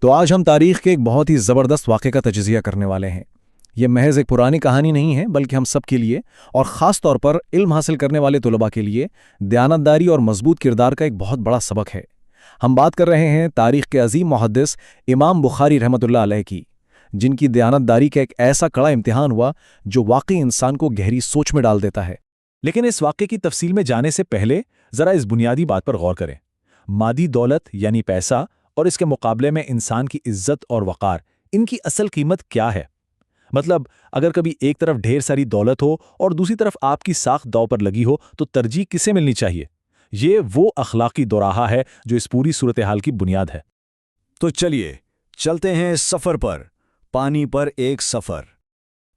تو آج ہم تاریخ کے ایک بہت ہی زبردست واقعے کا تجزیہ کرنے والے ہیں۔ یہ محض ایک پرانی کہانی نہیں ہے، بلکہ ہم سب کے لیے اور خاص طور پر علم حاصل کرنے والے طلباء کے لیے دیانتداری اور مضبوط کردار کا ایک بہت بڑا سبق ہے۔ ہم بات کر رہے ہیں تاریخ کے عظیم محدث امام بخاری رحمۃ اللہ علیہ کی، جن کی دیانتداری کا ایک ایسا کڑا امتحان ہوا جو واقعی انسان کو گہری سوچ میں ڈال دیتا ہے۔ لیکن اس واقعے کی تفصیل میں جانے سے پہلے ذرا اس بنیادی بات پر غور کریں۔ مادی دولت یعنی پیسہ اور اس کے مقابلے میں انسان کی عزت اور وقار، ان کی اصل قیمت کیا ہے؟ مطلب اگر کبھی ایک طرف ڈھیر ساری دولت ہو اور دوسری طرف آپ کی ساکھ داؤ پر لگی ہو تو ترجیح کسے ملنی چاہیے؟ یہ وہ اخلاقی دوراہا ہے جو اس پوری صورتحال کی بنیاد ہے۔ تو چلیے چلتے ہیں اس سفر پر، پانی پر ایک سفر۔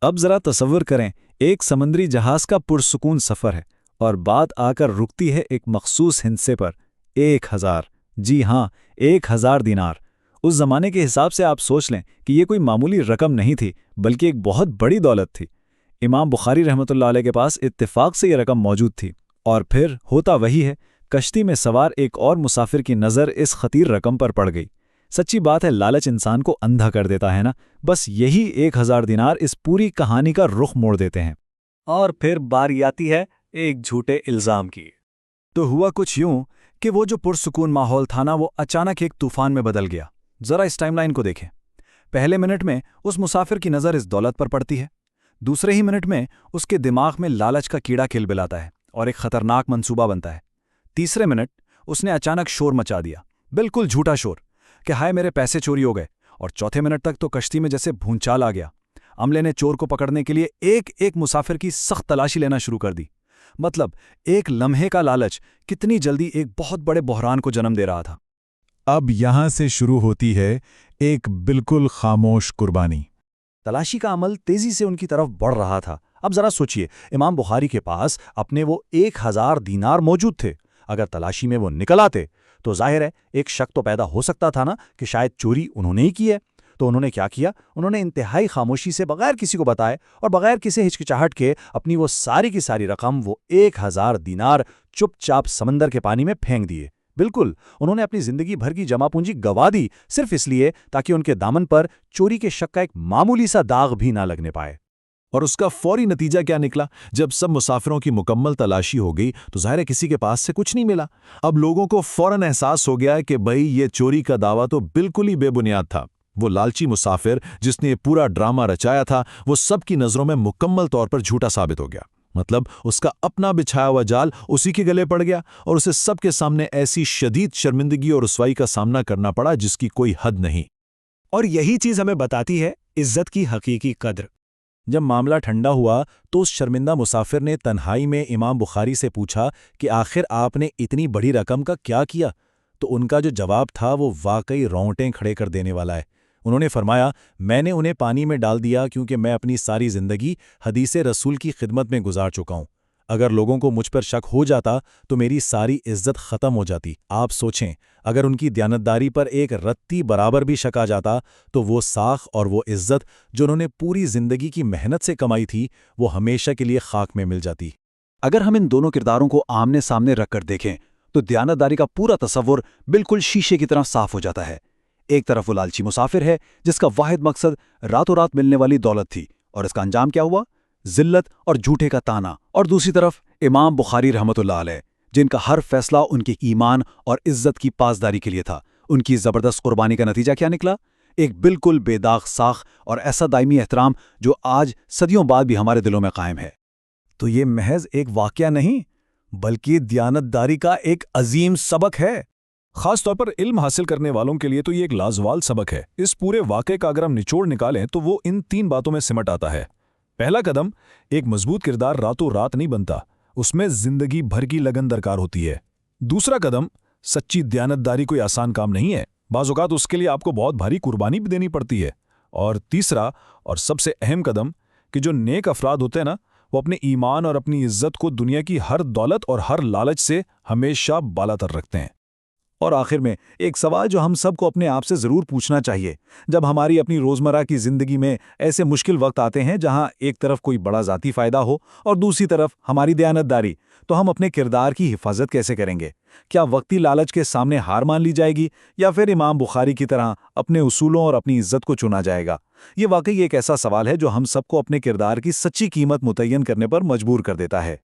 اب ذرا تصور کریں، ایک سمندری جہاز کا پرسکون سفر ہے اور بات آ کر رکتی ہے ایک مخصوص ہندسے پر، 1000، جی ہاں 1000 دینار۔ اس زمانے کے حساب سے آپ سوچ لیں کہ یہ کوئی معمولی رقم نہیں تھی، بلکہ ایک بہت بڑی دولت تھی۔ امام بخاری رحمۃ اللہ علیہ کے پاس اتفاق سے یہ رقم موجود تھی، اور پھر ہوتا وہی ہے، کشتی میں سوار ایک اور مسافر کی نظر اس خطیر رقم پر پڑ گئی۔ سچی بات ہے، لالچ انسان کو اندھا کر دیتا ہے نا، بس یہی 1000 دینار اس پوری کہانی کا رخ موڑ دیتے ہیں۔ اور پھر باری آتی ہے ایک جھوٹے الزام کی۔ تو ہوا کچھ یوں کہ وہ جو پرسکون ماحول تھا نا، وہ اچانک ایک طوفان میں بدل گیا۔ ذرا اس ٹائم لائن کو دیکھیں۔ پہلے منٹ میں اس مسافر کی نظر اس دولت پر پڑتی ہے، دوسرے ہی منٹ میں اس کے دماغ میں لالچ کا کیڑا کھلبلاتا ہے اور ایک خطرناک منصوبہ بنتا ہے۔ تیسرے منٹ اس نے اچانک شور مچا دیا، بالکل جھوٹا شور کہ ہائے میرے پیسے چوری ہو گئے، اور چوتھے منٹ تک تو کشتی میں جیسے بھونچال آ گیا۔ عملے نے چور کو پکڑنے کے لیے ایک ایک مسافر کی سخت تلاشی لینا شروع کر دی۔ مطلب ایک لمحے کا لالچ کتنی جلدی ایک بہت بڑے بحران کو جنم دے رہا تھا۔ اب یہاں سے شروع ہوتی ہے ایک بالکل خاموش قربانی۔ تلاشی کا عمل تیزی سے ان کی طرف بڑھ رہا تھا۔ اب ذرا سوچئے، امام بخاری کے پاس اپنے وہ 1000 دینار موجود تھے۔ اگر تلاشی میں وہ نکل آتے تو ظاہر ہے ایک شک تو پیدا ہو سکتا تھا نا کہ شاید چوری انہوں نے ہی کی ہے۔ تو انہوں نے کیا کیا؟ انہوں نے انتہائی خاموشی سے بغیر کسی کو بتائے اور بغیر کسی ہچکچاہٹ کے اپنی وہ ساری کی ساری رقم، وہ 1000 دینار، چپ چاپ سمندر کے پانی میں پھینک دیے۔ بالکل، انہوں نے اپنی زندگی بھر کی جمع پونجی گوا دی، صرف اس لیے تاکہ ان کے دامن پر چوری کے شک کا ایک معمولی سا داغ بھی نہ لگنے پائے۔ اور اس کا فوری نتیجہ کیا نکلا؟ جب سب مسافروں کی مکمل تلاشی ہو گئی تو ظاہر ہے کسی کے پاس سے کچھ نہیں ملا۔ اب لوگوں کو فوراً احساس ہو گیا کہ بھئی یہ چوری کا دعویٰ تو بالکل ہی بے بنیاد تھا۔ وہ لالچی مسافر جس نے یہ پورا ڈرامہ رچایا تھا، وہ سب کی نظروں میں مکمل طور پر جھوٹا ثابت ہو گیا۔ مطلب اس کا اپنا بچھایا ہوا جال اسی کے گلے پڑ گیا، اور اسے سب کے سامنے ایسی شدید شرمندگی اور رسوائی کا سامنا کرنا پڑا جس کی کوئی حد نہیں۔ اور یہی چیز ہمیں بتاتی ہے عزت کی حقیقی قدر۔ جب معاملہ ٹھنڈا ہوا تو اس شرمندہ مسافر نے تنہائی میں امام بخاری سے پوچھا کہ آخر آپ نے اتنی بڑی رقم کا کیا کیا؟ تو ان کا جو جواب تھا وہ واقعی رونگٹیں کھڑے کر دینے والا ہے۔ انہوں نے فرمایا، میں نے انہیں پانی میں ڈال دیا کیونکہ میں اپنی ساری زندگی حدیث رسول کی خدمت میں گزار چکا ہوں۔ اگر لوگوں کو مجھ پر شک ہو جاتا تو میری ساری عزت ختم ہو جاتی۔ آپ سوچیں، اگر ان کی دیانتداری پر ایک رتی برابر بھی شک آ جاتا تو وہ ساکھ اور وہ عزت جو انہوں نے پوری زندگی کی محنت سے کمائی تھی، وہ ہمیشہ کے لیے خاک میں مل جاتی۔ اگر ہم ان دونوں کرداروں کو آمنے سامنے رکھ کر دیکھیں تو دیانتداری کا پورا تصور بالکل شیشے کی طرح صاف ہو جاتا ہے۔ ایک طرف وہ لالچی مسافر ہے جس کا واحد مقصد راتوں رات ملنے والی دولت تھی، اور اس کا انجام کیا ہوا؟ ذلت اور جھوٹے کا تانا۔ اور دوسری طرف امام بخاری رحمۃ اللہ علیہ، جن کا ہر فیصلہ ان کے ایمان اور عزت کی پاسداری کے لیے تھا۔ ان کی زبردست قربانی کا نتیجہ کیا نکلا؟ ایک بالکل بے داغ ساکھ اور ایسا دائمی احترام جو آج صدیوں بعد بھی ہمارے دلوں میں قائم ہے۔ تو یہ محض ایک واقعہ نہیں، بلکہ دیانتداری کا ایک عظیم سبق ہے۔ خاص طور پر علم حاصل کرنے والوں کے لیے تو یہ ایک لازوال سبق ہے۔ اس پورے واقعے کا اگر ہم نچوڑ نکالیں تو وہ ان 3 باتوں میں سمٹ آتا ہے۔ پہلا قدم، ایک مضبوط کردار راتوں رات نہیں بنتا، اس میں زندگی بھر کی لگن درکار ہوتی ہے۔ دوسرا قدم، سچی دیانتداری کوئی آسان کام نہیں ہے، بعض اوقات اس کے لیے آپ کو بہت بھاری قربانی بھی دینی پڑتی ہے۔ اور تیسرا اور سب سے اہم قدم، کہ جو نیک افراد ہوتے ہیں نا، وہ اپنے ایمان اور اپنی عزت کو دنیا کی ہر دولت اور ہر لالچ سے ہمیشہ بالا تر رکھتے ہیں۔ اور آخر میں ایک سوال جو ہم سب کو اپنے آپ سے ضرور پوچھنا چاہیے، جب ہماری اپنی روزمرہ کی زندگی میں ایسے مشکل وقت آتے ہیں جہاں ایک طرف کوئی بڑا ذاتی فائدہ ہو اور دوسری طرف ہماری دیانتداری، تو ہم اپنے کردار کی حفاظت کیسے کریں گے؟ کیا وقتی لالچ کے سامنے ہار مان لی جائے گی یا پھر امام بخاری کی طرح اپنے اصولوں اور اپنی عزت کو چنا جائے گا؟ یہ واقعی ایک ایسا سوال ہے جو ہم سب کو اپنے کردار کی سچی قیمت متعین کرنے پر مجبور کر دیتا ہے۔